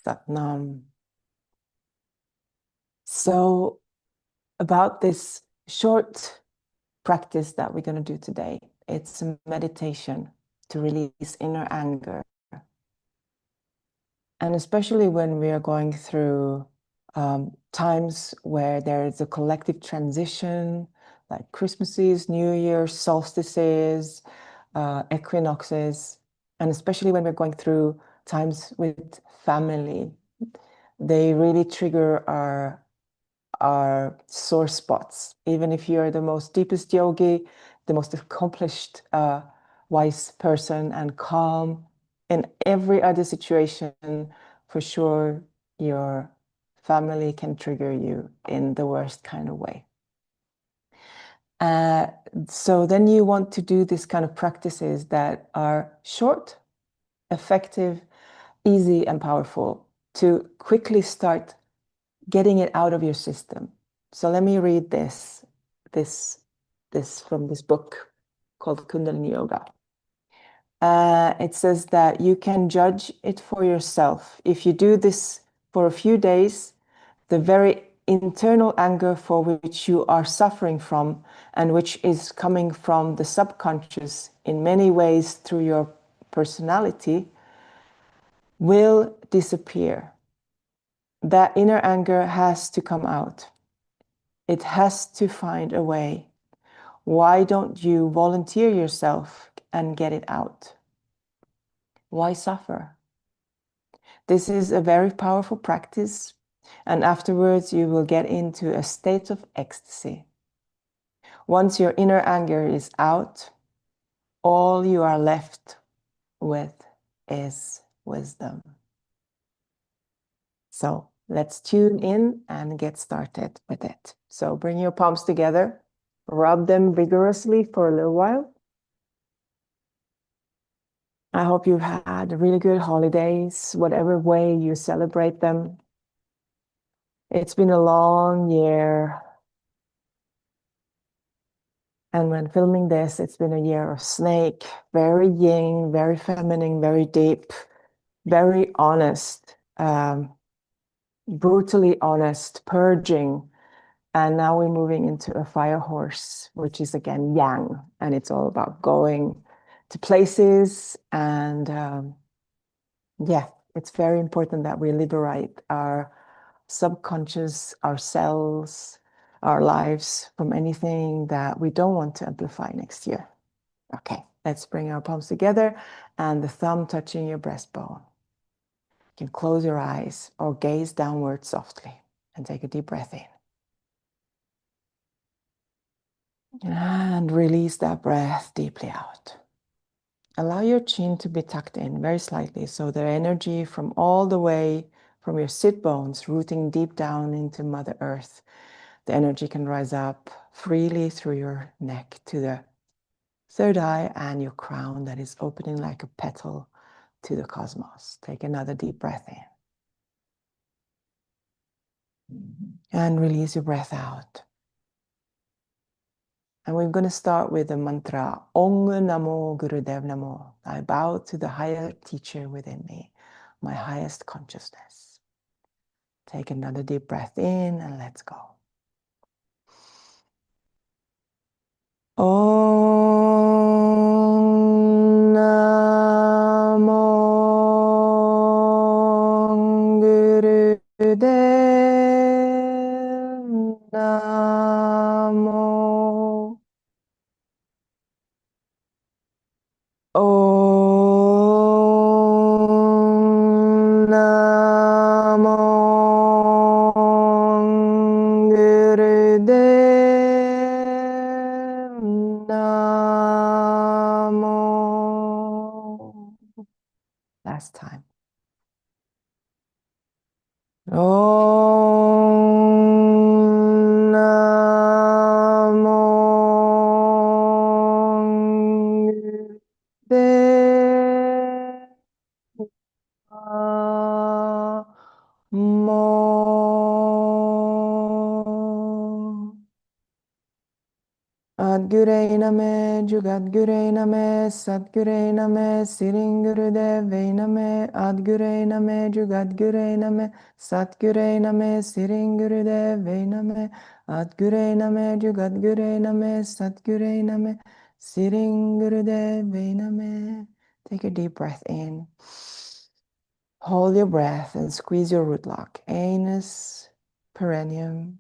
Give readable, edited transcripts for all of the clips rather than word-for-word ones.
Satnam. So about this short practice that we're going to do today, it's a meditation to release inner anger. And especially when we are going through times where there is a collective transition, like Christmases, New Year's, solstices, equinoxes, and especially when we're going through times with family, they really trigger our sore spots. Even if you're the most deepest yogi, the most accomplished, wise person and calm, in every other situation, for sure, your family can trigger you in the worst kind of way. So then you want to do this kind of practices that are short, effective, easy, and powerful to quickly start getting it out of your system. So let me read this from this book called Kundalini Yoga. It says that you can judge it for yourself. If you do this for a few days, the very internal anger for which you are suffering from and which is coming from the subconscious in many ways through your personality will disappear. That inner anger has to come out. It has to find a way. Why don't you volunteer yourself and get it out? Why suffer? This is a very powerful practice, and afterwards you will get into a state of ecstasy. Once your inner anger is out, all you are left with is wisdom. So let's tune in and get started with it. So bring your palms together, rub them vigorously for a little while. I hope you've had really good holidays, whatever way you celebrate them. It's been a long year. And when filming this, it's been a year of snake, very yin, very feminine, very deep, very honest, brutally honest, purging. And now we're moving into a fire horse, which is again yang. And it's all about going to places. And yeah, it's very important that we liberate our subconscious, ourselves, our lives from anything that we don't want to amplify next year. Okay, let's bring our palms together and the thumb touching your breastbone. You can close your eyes or gaze downward softly and take a deep breath in. And release that breath deeply out. Allow your chin to be tucked in very slightly so the energy from all the way from your sit bones rooting deep down into Mother Earth, the energy can rise up freely through your neck to the third eye and your crown that is opening like a petal to the cosmos. Take another deep breath in. And release your breath out. And we're going to start with the mantra, Om Namo Gurudev Namo. I bow to the higher teacher within me, my highest consciousness. Take another deep breath in and let's go. Om Namo Gurudev Namo. Om Namo Gurudev Namo. Last time. Om Namo Gurudev Namo. Adgure iname Jugadgure Name, Satgure Name, Siringurudeve Name, Adgure Name, Jugadgure Name, Satgure Name, Siringurudeve Name, Adgure Name, Jugadgure Name, Satgure Name, Siringurudeve Name. Take a deep breath in. Hold your breath and squeeze your root lock. Anus, perineum,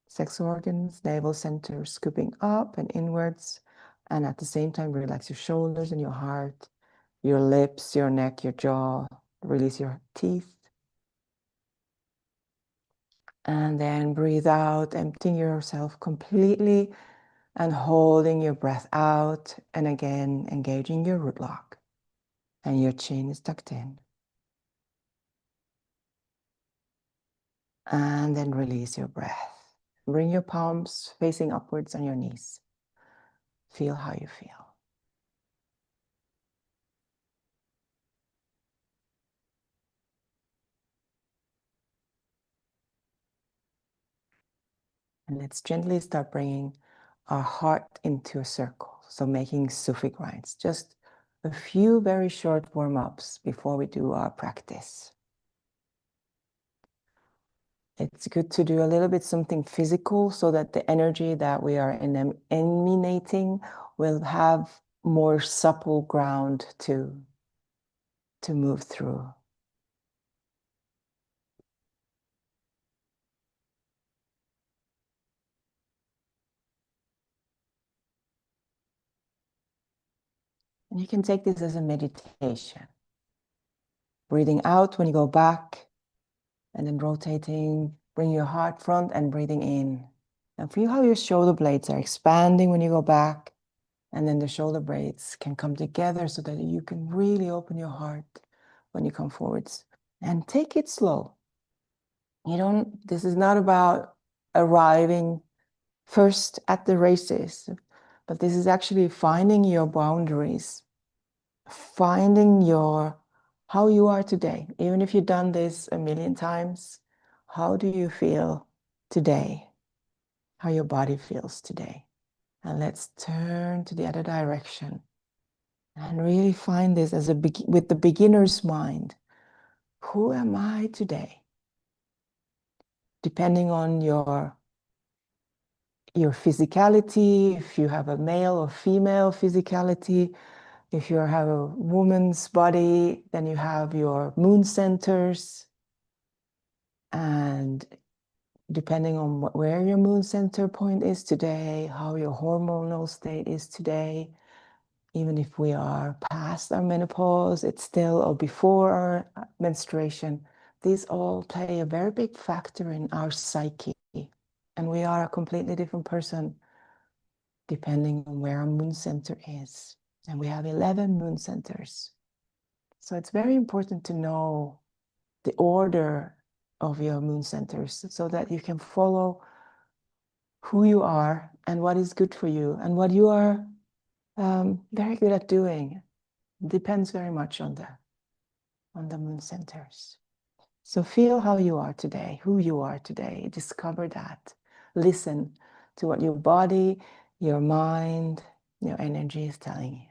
sex organs, navel center, scooping up and inwards. And at the same time, relax your shoulders and your heart, your lips, your neck, your jaw. Release your teeth. And then breathe out, emptying yourself completely and holding your breath out. And again, engaging your root lock. And your chin is tucked in. And then release your breath. Bring your palms facing upwards on your knees. Feel how you feel. And let's gently start bringing our heart into a circle. So making Sufi grinds. Just a few very short warm-ups before we do our practice. It's good to do a little bit something physical so that the energy that we are emanating will have more supple ground to move through. And you can take this as a meditation. Breathing out when you go back, and then rotating, bring your heart front and breathing in. And feel how your shoulder blades are expanding when you go back, and then the shoulder blades can come together so that you can really open your heart when you come forwards. And take it slow. This is not about arriving first at the races, but this is actually finding your boundaries, finding how you are today. Even if you've done this a million times, how do you feel today? How your body feels today. And let's turn to the other direction and really find this as with the beginner's mind. Who am I today? Depending on your physicality, if you have a male or female physicality, if you have a woman's body, then you have your moon centers. And depending on where your moon center point is today, how your hormonal state is today, even if we are past our menopause, it's still or before our menstruation, these all play a very big factor in our psyche. And we are a completely different person depending on where our moon center is. And we have 11 moon centers. So it's very important to know the order of your moon centers so that you can follow who you are and what is good for you and what you are very good at doing. Depends very much on the moon centers. So feel how you are today, who you are today. Discover that. Listen to what your body, your mind, your energy is telling you.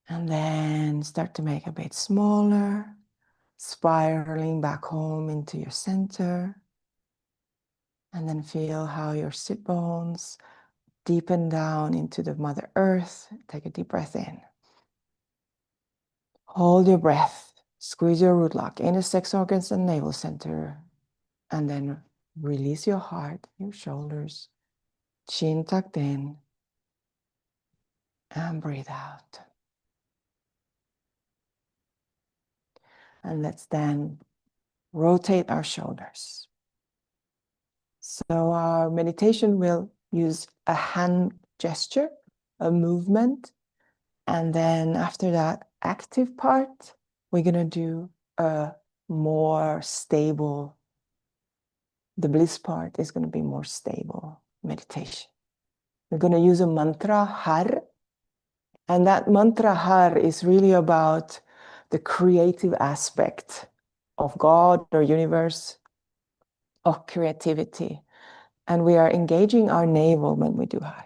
And then start to make a bit smaller, spiraling back home into your center. And then feel how your sit bones deepen down into the Mother Earth. Take a deep breath in. Hold your breath. Squeeze your root lock, inner sex organs and navel center. And then release your heart, your shoulders, chin tucked in. And breathe out. And let's then rotate our shoulders. So our meditation will use a hand gesture, a movement. And then after that active part, we're going to do a more stable, the bliss part is going to be more stable meditation. We're going to use a mantra har. And that mantra har is really about the creative aspect of God or universe, of creativity. And we are engaging our navel when we do har.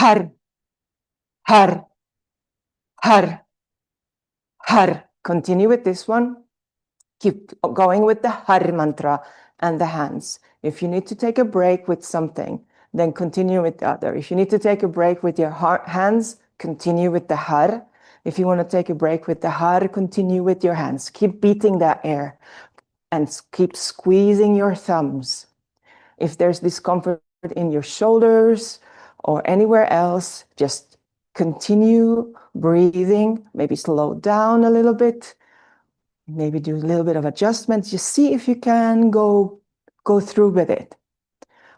Har, har, har, har. Continue with this one. Keep going with the Har mantra and the hands. If you need to take a break with something, then continue with the other. If you need to take a break with your hands, continue with the Har. If you want to take a break with the Har, continue with your hands. Keep beating that air and keep squeezing your thumbs. If there's discomfort in your shoulders or anywhere else, just continue breathing, maybe slow down a little bit, maybe do a little bit of adjustments. Just see if you can go through with it.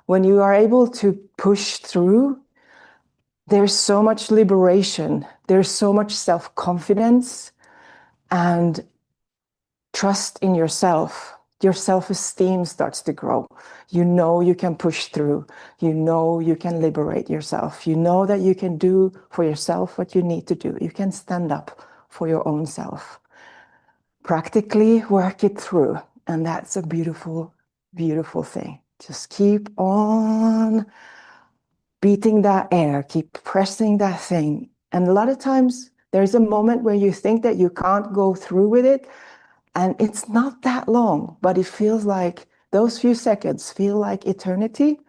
When you are able to push through, there's so much liberation, there's so much self-confidence and trust in yourself. Your self-esteem starts to grow. You know you can push through. You know you can liberate yourself. You know that you can do for yourself what you need to do. You can stand up for your own self. Practically work it through. And that's a beautiful, beautiful thing. Just keep on beating that air, keep pressing that thing. And a lot of times there's a moment where you think that you can't go through with it. And it's not that long, but it feels like those few seconds feel like eternity.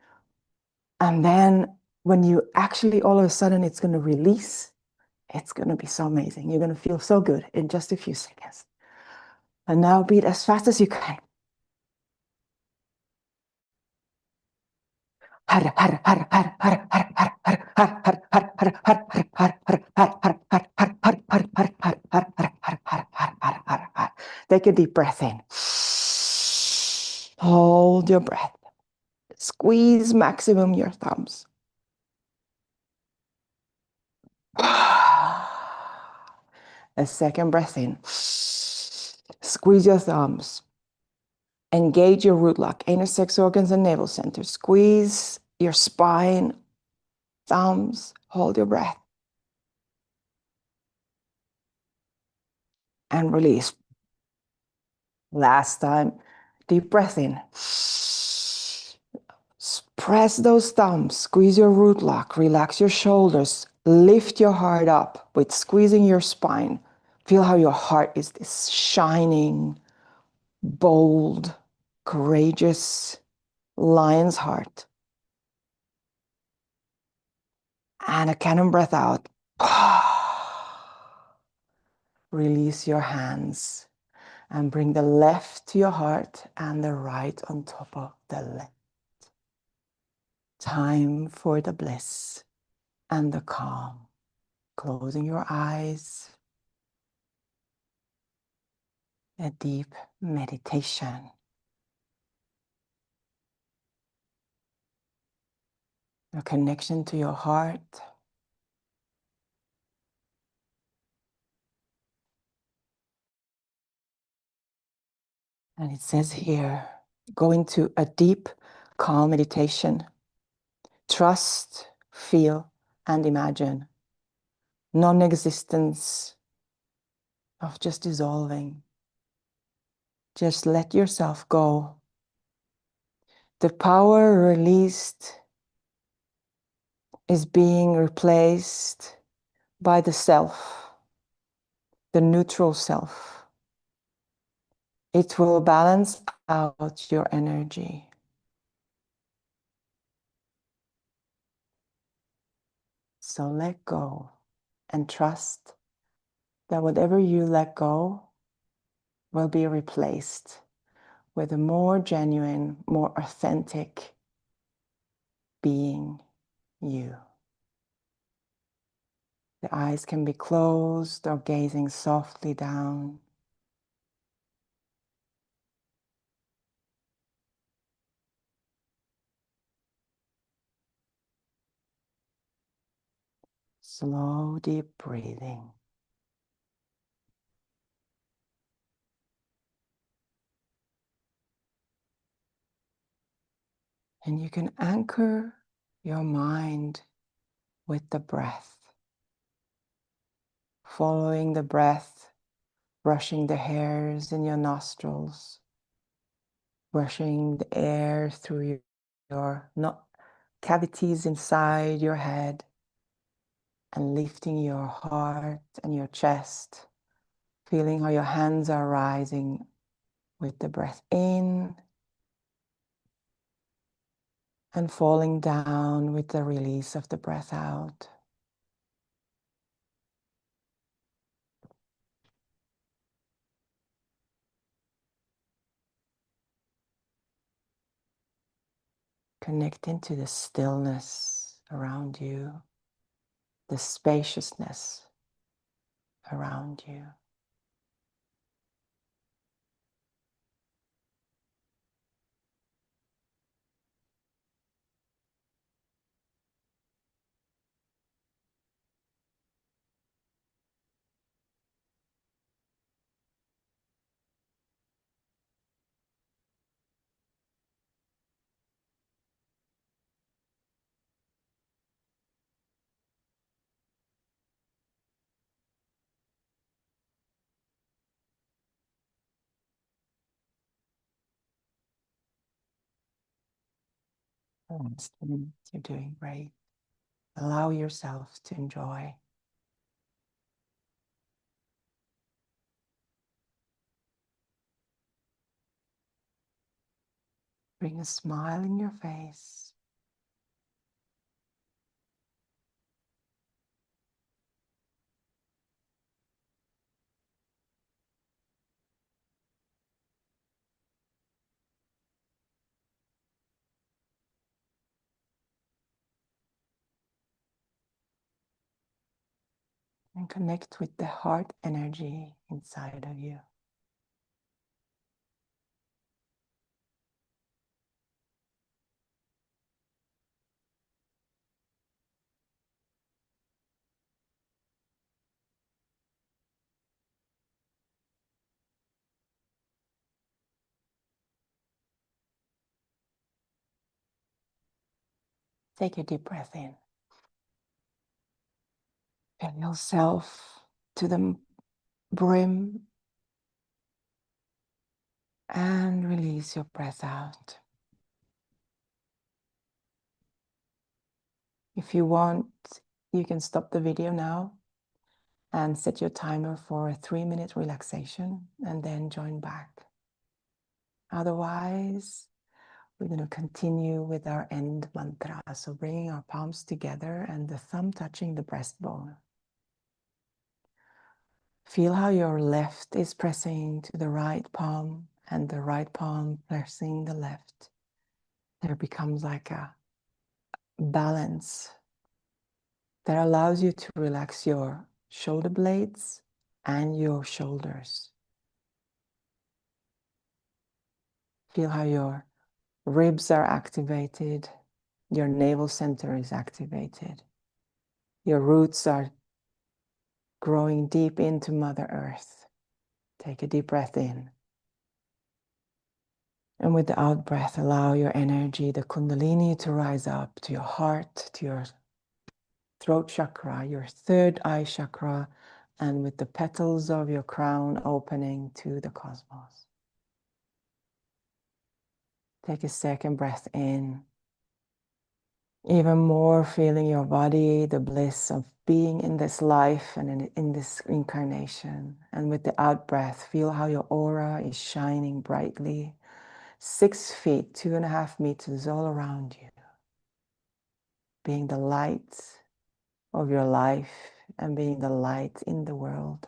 And then when you actually all of a sudden it's going to release, it's going to be so amazing. You're going to feel so good in just a few seconds. And now beat as fast as you can. Take a deep breath in. Hold your breath. Squeeze maximum your thumbs. A second breath in. Squeeze your thumbs. Engage your root lock, anus, sex organs, and navel center. Squeeze your spine, thumbs. Hold your breath. And release. Last time. Deep breath in. Press those thumbs. Squeeze your root lock. Relax your shoulders. Lift your heart up with squeezing your spine. Feel how your heart is this shining, bold, courageous lion's heart. And a cannon breath out. Release your hands and bring the left to your heart and the right on top of the left. Time for the bliss and the calm. Closing your eyes. A deep meditation. A connection to your heart. And it says here, go into a deep, calm meditation. Trust, feel, and imagine non-existence of just dissolving. Just let yourself go. The power released is being replaced by the self, the neutral self. It will balance out your energy. So let go and trust that whatever you let go will be replaced with a more genuine, more authentic being you. The eyes can be closed or gazing softly down. Slow, deep breathing. And you can anchor your mind with the breath. Following the breath, brushing the hairs in your nostrils, brushing the air through your cavities inside your head, and lifting your heart and your chest, feeling how your hands are rising with the breath in and falling down with the release of the breath out. Connect into the stillness around you, the spaciousness around you. You're doing great. Allow yourself to enjoy. Bring a smile in your face. And connect with the heart energy inside of you. Take a deep breath in. Fill yourself to the brim and release your breath out. If you want, you can stop the video now and set your timer for a 3-minute relaxation and then join back. Otherwise, we're going to continue with our end mantra. So bringing our palms together and the thumb touching the breastbone. Feel how your left is pressing to the right palm and the right palm pressing the left. There becomes like a balance that allows you to relax your shoulder blades and your shoulders. Feel how your ribs are activated, your navel center is activated. Your roots are growing deep into Mother Earth. Take a deep breath in. And with the out breath, allow your energy, the Kundalini, to rise up to your heart, to your throat chakra, your third eye chakra, and with the petals of your crown opening to the cosmos. Take a second breath in. Even more feeling your body, the bliss of being in this life and in this incarnation. And with the out breath, feel how your aura is shining brightly, 6 feet, 2.5 meters all around you. Being the light of your life and being the light in the world.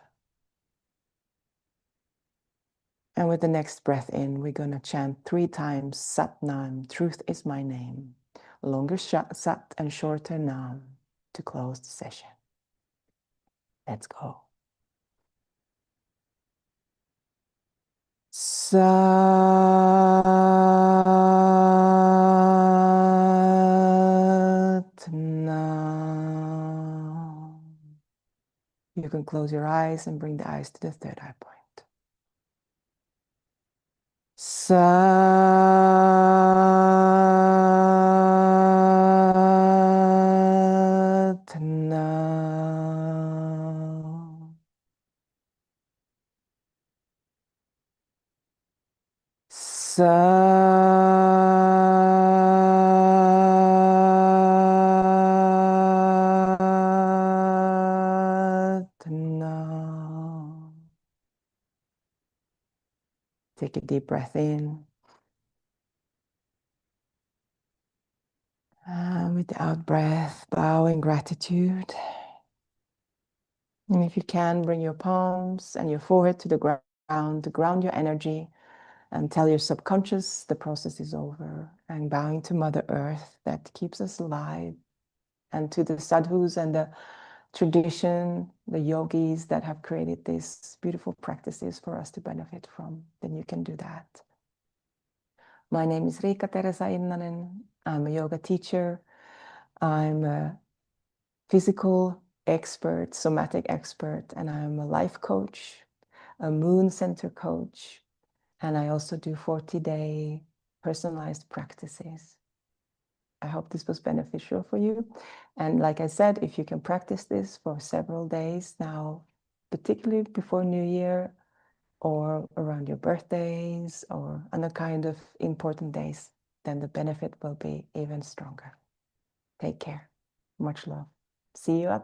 And with the next breath in, we're going to chant 3 times Sat Nam, truth is my name. Longer Sat and shorter Nam to close the session. Let's go. Sat Nam. You can close your eyes and bring the eyes to the third eye point. Sat Nam. Sat Take a deep breath in. And with the out breath, bow in gratitude. And if you can, bring your palms and your forehead to the ground to ground your energy and tell your subconscious the process is over, and bowing to Mother Earth that keeps us alive, and to the sadhus and the tradition, the yogis that have created these beautiful practices for us to benefit from, then you can do that. My name is Riikka Theresa. I'm a yoga teacher. I'm a physical expert, somatic expert, and I'm a life coach, a moon center coach, and I also do 40-day personalized practices. I hope this was beneficial for you. And like I said, if you can practice this for several days now, particularly before New Year or around your birthdays or other kind of important days, then the benefit will be even stronger. Take care. Much love. See you out there.